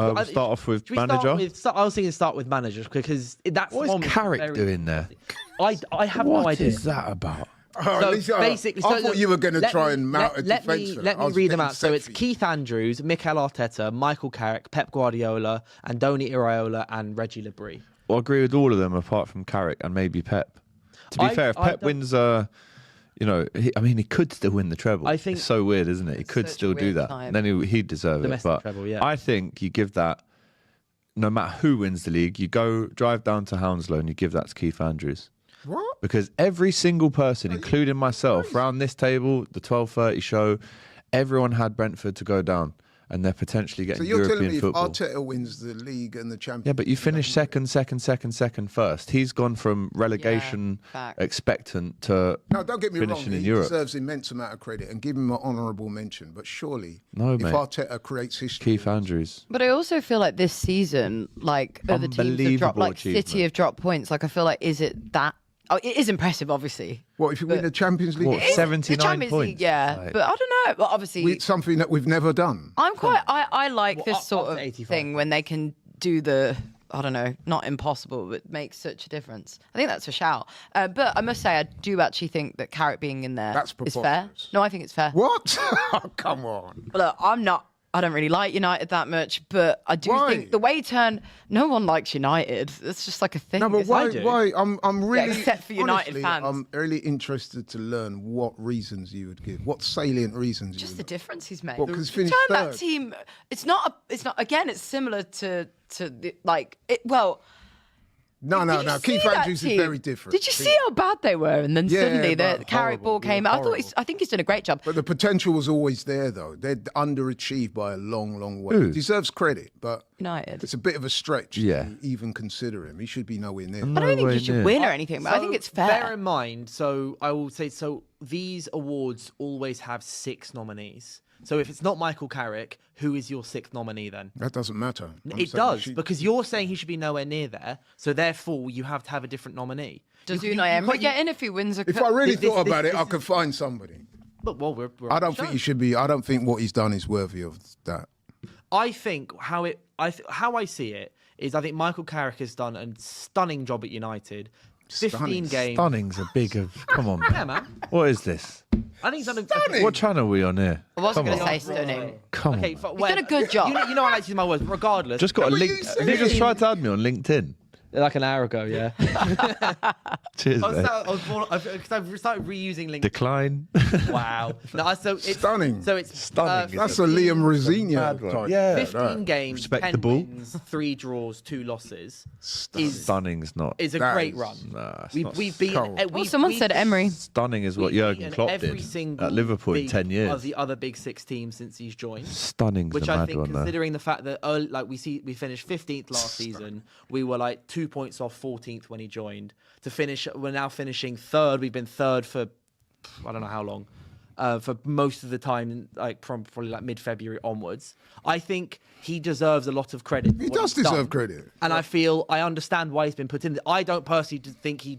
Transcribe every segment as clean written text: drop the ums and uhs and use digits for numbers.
We'll start off with manager. I was thinking start with managers because that's what is Carrick doing there? I have no idea. What is that about? Basically, I thought you were going to try and mount a defence. Let me read them out. So it's Keith Andrews, Mikel Arteta, Michael Carrick, Pep Guardiola, Andoni Iraola, and Reggie Labrie. Well, I agree with all of them apart from Carrick and maybe Pep. To be fair, if Pep wins, he could still win the treble. I think it's so weird, isn't it? He could still do that. And then he'd deserve it. But treble, yeah. I think you give that, no matter who wins the league, you drive down to Hounslow and you give that to Keith Andrews. What? Because every single person, including myself, round this table, the 12:30 show, everyone had Brentford to go down. And they're potentially getting European football. So you're telling me if Arteta wins the league and the Champions League... Yeah, but you finish second first. He's gone from relegation expectant to don't get me finishing wrong, in Europe. He deserves immense amount of credit and give him an honourable mention. But surely, if Arteta creates history... Keith Andrews. But I also feel like this season, like the teams have dropped, like City have dropped points. Like I feel like, is it that... Oh, it is impressive, obviously. What, if you win the Champions League? What, 79 points? League, yeah. Like, but I don't know. Well, obviously... It's something that we've never done. I like this sort of thing when they can do the... I don't know, not impossible, but makes such a difference. I think that's a shout. But I must say, I do actually think that Carrick being in there is fair. No, I think it's fair. What? Oh, come on. Look, I don't really like United that much, but I do think the way he turned, no one likes United. It's just like a thing. No, but why? I'm really... except for United fans. I'm really interested to learn what reasons you would give. What salient reasons just you would the difference he's made. Well, because he turned that team... It's not, again, it's similar to like... No. Keith Andrews is very different. Did you see how bad they were? And then suddenly the Carrick ball came out. I think he's done a great job. But the potential was always there, though. They're underachieved by a long, long way. He deserves credit, but United. It's a bit of a stretch to even consider him. He should be nowhere near. I don't think he should win or anything, but I think it's fair. Bear in mind, I will say, these awards always have 6 nominees. So if it's not Michael Carrick, who is your 6th nominee then? That doesn't matter. It does, because you're saying he should be nowhere near there. So therefore, you have to have a different nominee. Does Unai Emery get in if he wins a cup? If I really thought about it, I could find somebody. But we're I don't think he should be. I don't think what he's done is worthy of that. I think how I see it is I think Michael Carrick has done a stunning job at United. 15 games. Stunning's a big of... Come on, man. Yeah, man. What is this? I think it's stunning. What channel are we on here? I wasn't going to say stunning. Come on. He's done a good job. You know I like to use my words, regardless. Just got a link. Have you just tried to add me on LinkedIn? Like an hour ago, yeah. Cheers, mate. I've started reusing LinkedIn. Decline. Wow. No, so it's stunning. So it's stunning. That's a Liam Rosenior type. Yeah. 15 games, respectable. 10 wins, 3 draws, 2 losses. Stunning's not. Is a great run. Nah, we've beaten. Someone said Emery. Stunning is what Jurgen Klopp did at Liverpool in 10 years. Of the other big 6 teams since he's joined. Stunning's which a mad I think, one, considering the fact that we finished 15th last season, we were like 2 points off 14th when he joined. We're now finishing 3rd. We've been 3rd for I don't know how long. For most of the time, like from probably like mid-February onwards. I think he deserves a lot of credit. He does deserve credit. And I understand why he's been put in. I don't personally think he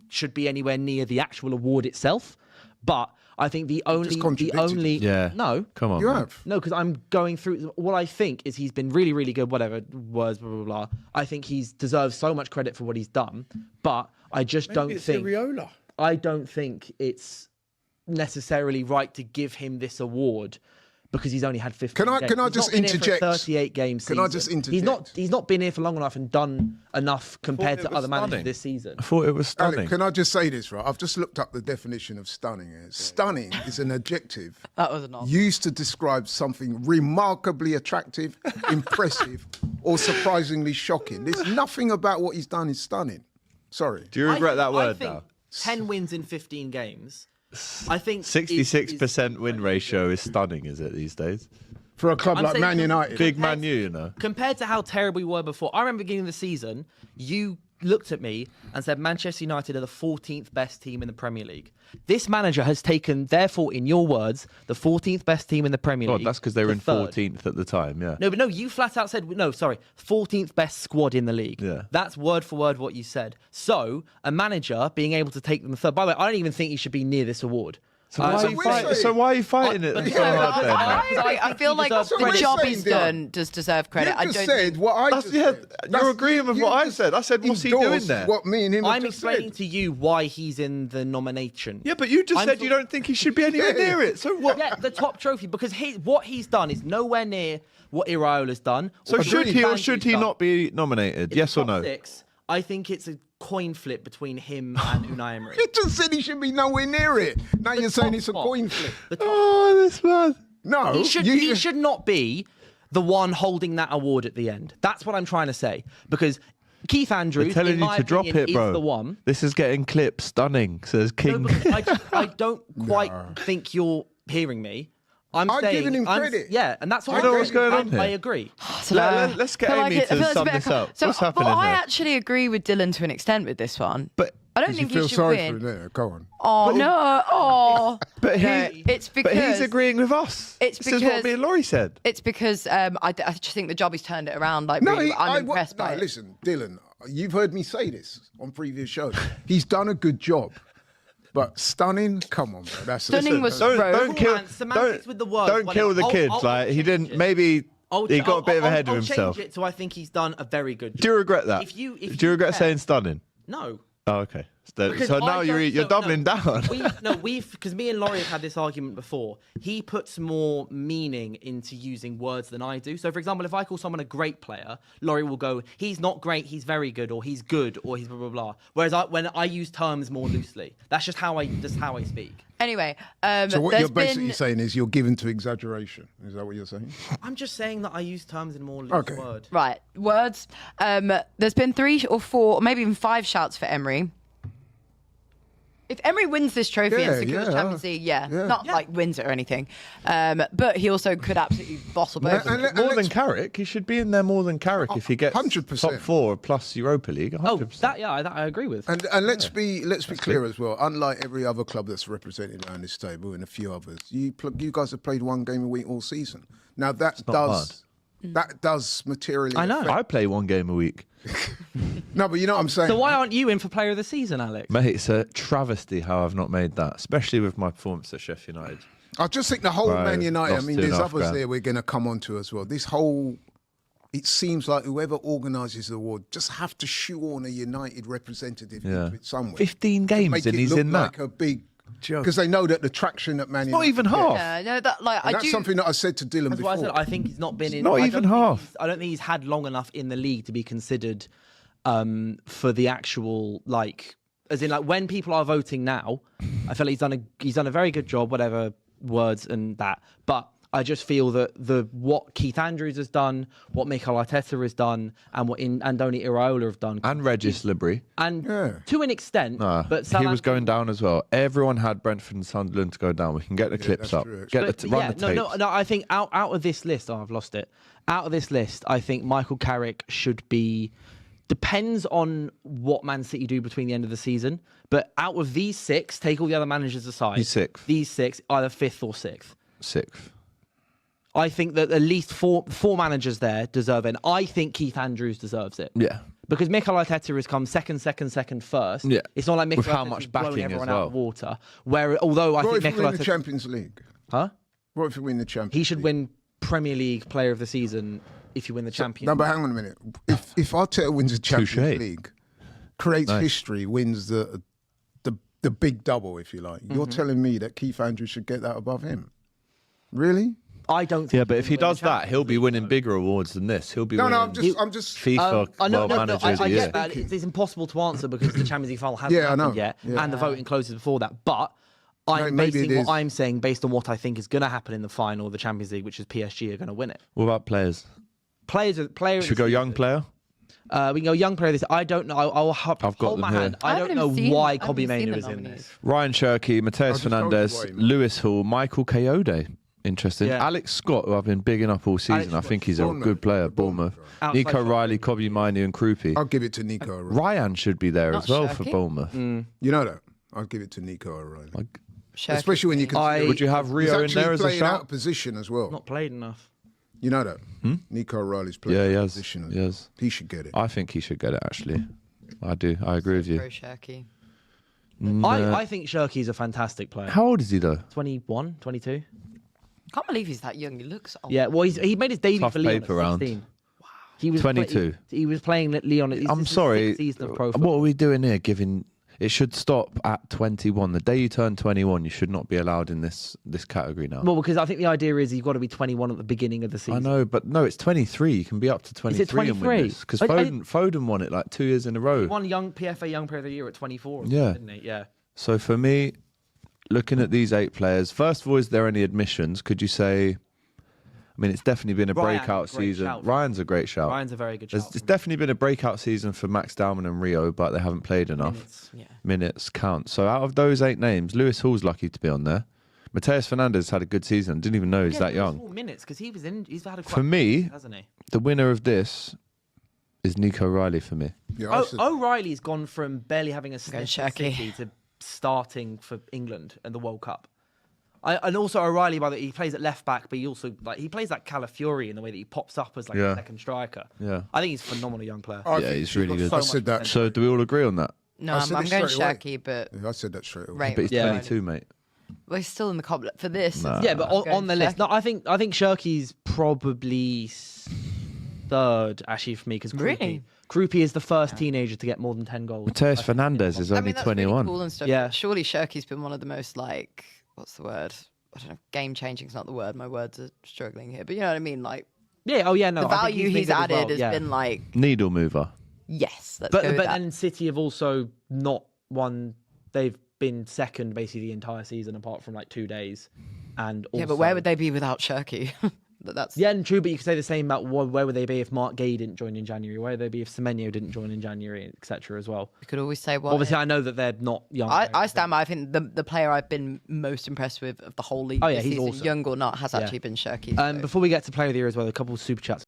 should be anywhere near the actual award itself, but I think no, come on, you have no, because I'm going through what I think is he's been really, really good. Whatever words, blah blah blah. I think he's deserves so much credit for what he's done, but I just don't think. I don't think it's necessarily right to give him this award because he's only had 15 games. Can I just interject? 38 games. Can I just interject? He's not been here for long enough and done enough compared to other managers this season. I thought it was stunning. Alec, can I just say this, right? I've just looked up the definition of stunning. Stunning is an adjective used to describe something remarkably attractive, impressive, or surprisingly shocking. There's nothing about what he's done is stunning. Sorry. Do you regret that word now? 10 wins in 15 games. I think 66% win ratio is stunning, is it, these days? For a club like Man United. Big Man U, you know. Compared to how terrible we were before. I remember beginning of the season, you looked at me and said Manchester United are the 14th best team in the Premier League. This manager has taken, therefore, in your words, the 14th best team in the Premier League. That's because they were in 14th at the time, yeah. No, you flat out said, 14th best squad in the league. Yeah. That's word for word what you said. So, a manager being able to take them third. By the way, I don't even think he should be near this award. So why are you fighting it? I feel like the job he's done does deserve credit. I just said what I just said. You're agreeing with what I said. I said, what's he doing there? What me and him I'm explaining to you why he's in the nomination. Yeah, but you just said you don't think he should be anywhere near it. So what? Yeah, the top trophy, because what he's done is nowhere near what Iraola's done. So should he or should he not be nominated? Yes or no? I think it's a coin flip between him and Unai Emery. You just said he should be nowhere near it. Now you're saying it's a coin flip. Oh, this man. No. He should not be the one holding that award at the end. That's what I'm trying to say. Because Keith Andrews, telling you to drop it, bro. Is the one. This is getting clipped. Stunning, says King. No, I don't quite think you're hearing me. I'm giving him credit. Yeah, and that's what I know what's going on here. I agree. Let's get Amy to sum this up. What's happening I here? actually agree with Dylan to an extent with this one. But I don't think you he feel should sorry win. for him. Go on. Oh, no. Oh. It's because... But he's agreeing with us. This is what me and Laurie said. It's because I just think the job he's turned it around. I'm impressed by it. Listen, Dylan, you've heard me say this on previous shows. He's done a good job. But stunning, come on, bro. Stunning was don't kill semantics with the word. Don't kill the kids. Like he didn't. Maybe he got a bit of ahead of himself. Change it to I think he's done a very good job. Do you regret that? Do you regret saying stunning? No. Oh, okay. So now you're doubling down. Because me and Laurie have had this argument before. He puts more meaning into using words than I do. So, for example, if I call someone a great player, Laurie will go, he's not great, he's very good, or he's good, or he's blah, blah, blah. Whereas when I use terms more loosely, that's just how I speak. Anyway, so what you're basically saying is you're given to exaggeration. Is that what you're saying? I'm just saying that I use terms in more loose word. Right, words. There's been 3 or 4, maybe even 5 shouts for Emery. If Emery wins this trophy and secures the Champions League, not like wins it or anything, but he also could absolutely boss up over. More than Carrick, he should be in there more than Carrick if he gets 100%. top 4 plus Europa League. 100%. I agree with. And let's be clear as well. Unlike every other club that's represented around this table and a few others, you guys have played 1 game a week all season. Now that does materially. I know. I play 1 game a week. No, but you know what I'm saying. So why aren't you in for Player of the Season, Alex? Mate, it's a travesty how I've not made that, especially with my performance at Sheffield United. I just think the whole Man United, I mean, there's others there we're going to come on to as well. This whole, it seems like whoever organises the award just have to shoehorn a United representative into it somewhere. 15 games and he's in that. Like a big... Because they know that the traction at Man United... Not even half. Yeah, no, that's something that I said to Dylan before. What I said. I think he's not been in... Not even half. I don't think he's had long enough in the league to be considered for the actual, like... As in, like, when people are voting now, I feel like he's done a very good job, whatever words and that. But I just feel that what Keith Andrews has done, what Mikel Arteta has done, and what Andoni Iraola have done, and Regis Libri, and to an extent, but he was going down as well. Everyone had Brentford and Sunderland to go down. We can get the clips up, run the tapes. No. I think out of this list, I've lost it. Out of this list, I think Michael Carrick should be. Depends on what Man City do between the end of the season. But out of these 6, take all the other managers aside. He's 6th. These 6, either 5th or 6th. 6th. I think that at least four managers there deserve it. And I think Keith Andrews deserves it. Yeah. Because Mikel Arteta has come second, first. Yeah. It's not like Mikel Arteta how much backing everyone out of water. Although I think Mikel Arteta win the Champions League. Huh? What if we win the Champions League? He should win Premier League Player of the Season if you win the Champions League. No, but hang on a minute. If Arteta wins the Champions League, creates history, wins the big double, if you like, you're telling me that Keith Andrews should get that above him? Really? I don't think. Yeah, but if he does that, he'll be winning bigger awards than this. He'll be winning. I'm just FIFA Manager of the Year. I get that. It's impossible to answer because the Champions League final hasn't happened yet, and the voting closes before that. But I'm basing what I'm saying based on what I think is going to happen in the final of the Champions League, which is PSG are going to win it. What about players? Players. Should we go young player? We can go young player. I don't know. I'll hold my hand. I don't know why Kobbie Mainoo is in this. Ryan Cherky, Mateus Fernandes, Lewis Hall, Michael Kayode. Interesting. Yeah. Alex Scott, who I've been bigging up all season. I think he's a good player. Bournemouth. Nico Riley, Kobbie Mainoo and Krupi. I'll give it to Nico O'Reilly. Ryan should be there as well for Bournemouth. You know that? I'll give it to Nico O'Reilly. Especially when you consider... Would you have Rio in there as a shout? Out of position as well. Not played enough. You know that? Nico O'Reilly's played out of position. Yes. He should get it. I think he should get it, actually. I do. I agree with you. I think Shirky's a fantastic player. How old is he though? 21, 22. Can't believe he's that young. He looks old. Yeah, well, he made his debut for Lyon at 16. Round. Wow. He was 22. He was playing at Lyon. I'm sorry. Season of pro what are we doing here? It should stop at 21. The day you turn 21, you should not be allowed in this category now. Well, because I think the idea is you've got to be 21 at the beginning of the season. I know, but no, it's 23. You can be up to 23 is it 23? and win this. Because Foden won it like 2 years in a row. He won PFA Young Player of the Year at 24. Yeah. Didn't he? Yeah. So for me, looking at these 8 players, first of all, is there any admissions? Could you say... I mean, it's definitely been a breakout season. Ryan's a great shout. Ryan's a very good shout. It's definitely been a breakout season for Max Dowman and Rio, but they haven't played enough. Minutes count. So out of those 8 names, Lewis Hall's lucky to be on there. Mateus Fernandes had a good season. Didn't even know he's that young. Minutes because he's had a for me, hasn't he? The winner of this is Nico O'Reilly for me. Yeah, O'Reilly's gone from barely having a sniff City to starting for England and the World Cup. And also O'Reilly, by the way, he plays at left back, but he also he plays like Calafiori in the way that he pops up as a second striker. Yeah, I think he's a phenomenal young player. Yeah, he's really good. I said that. So do we all agree on that? No, I'm going Shirky, but I said that straight away. Right, but he's 22, mate. Well, he's still in the coblet for this. Nah. Yeah, but on the list, no, I think Shirky's probably third actually for me because Krupi is the first teenager to get more than 10 goals. Mateus Fernandes is only 21. Really cool and stuff. Yeah, surely Shirky's been one of the most what's the word? I don't know. Game changing is not the word. My words are struggling here, but you know what I mean. The value he's added has been needle mover. Yes, but then City have also not won. They've been second basically the entire season apart from 2 days, and also, but where would they be without Shirky? That's and true. But you could say the same about where would they be if Mark Gay didn't join in January? Where would they be if Semenyo didn't join in January, etc. as well? You could always say Obviously, I know that they're not young. I stand by. I think the player I've been most impressed with of the whole league. He's season, awesome. Young or not, has actually been Shirky. Before we get to player of the year as well, a couple of super chats.